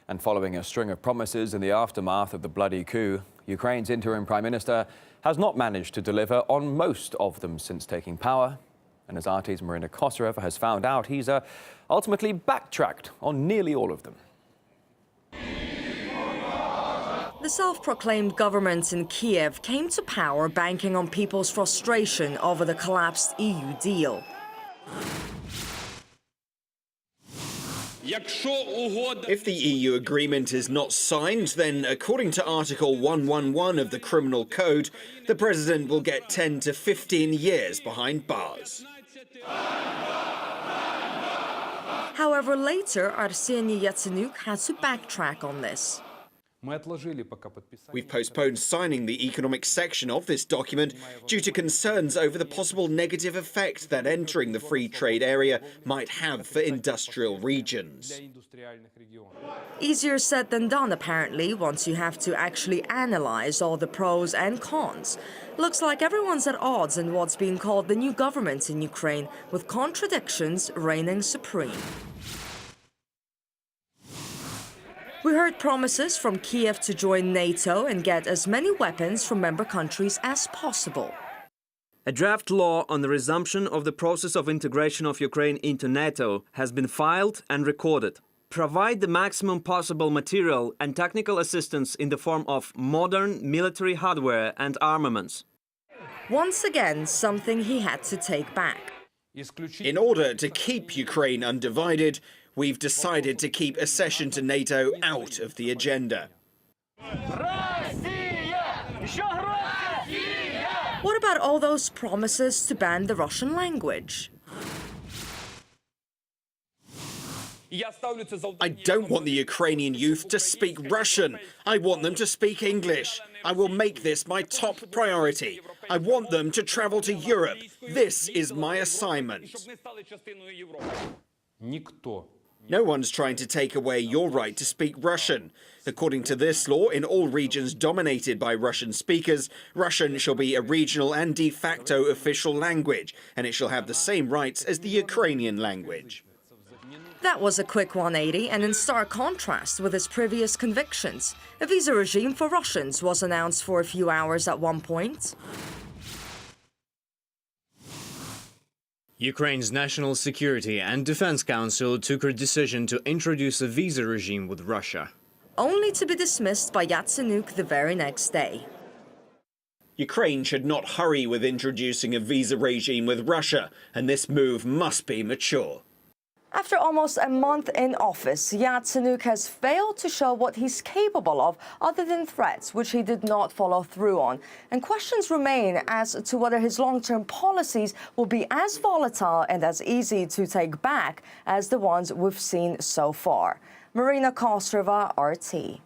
And following a string of promises in the aftermath of the bloody coup, Ukraine's interim prime minister has not managed to deliver on most of them since taking power. And as RT's Marina Kosareva has found out, he's ultimately backtracked on nearly all of them. The self-proclaimed government in Kiev came to power banking on people's frustration over the collapsed EU deal. If the EU agreement is not signed, then according to Article 111 of the Criminal Code, the president will get 10 to 15 years behind bars. However, later, Arseniy Yatsenyuk had to backtrack on this. We've postponed signing the economic section of this document due to concerns over the possible negative effect that entering the free trade area might have for industrial regions. Easier said than done, apparently, once you have to actually analyze all the pros and cons. Looks like everyone's at odds in what's being called the new government in Ukraine, with contradictions reigning supreme. We heard promises from Kiev to join NATO and get as many weapons from member countries as possible. A draft law on the resumption of the process of integration of Ukraine into NATO has been filed and recorded. Provide the maximum possible material and technical assistance in the form of modern military hardware and armaments. Once again, something he had to take back. In order to keep Ukraine undivided, we've decided to keep accession to NATO out of the agenda. What about all those promises to ban the Russian language? I don't want the Ukrainian youth to speak Russian. I want them to speak English. I will make this my top priority. I want them to travel to Europe. This is my assignment. No one's trying to take away your right to speak Russian. According to this law, in all regions dominated by Russian speakers, Russian shall be a regional and de facto official language, and it shall have the same rights as the Ukrainian language. That was a quick 180 and in stark contrast with his previous convictions. A visa regime for Russians was announced for a few hours at one point. Ukraine's National Security and Defense Council took a decision to introduce a visa regime with Russia, only to be dismissed by Yatsenyuk the very next day. Ukraine should not hurry with introducing a visa regime with Russia, and this move must be mature. After almost a month in office, Yatsenyuk has failed to show what he's capable of other than threats, which he did not follow through on. And questions remain as to whether his long-term policies will be as volatile and as easy to take back as the ones we've seen so far. Marina Kosareva, RT.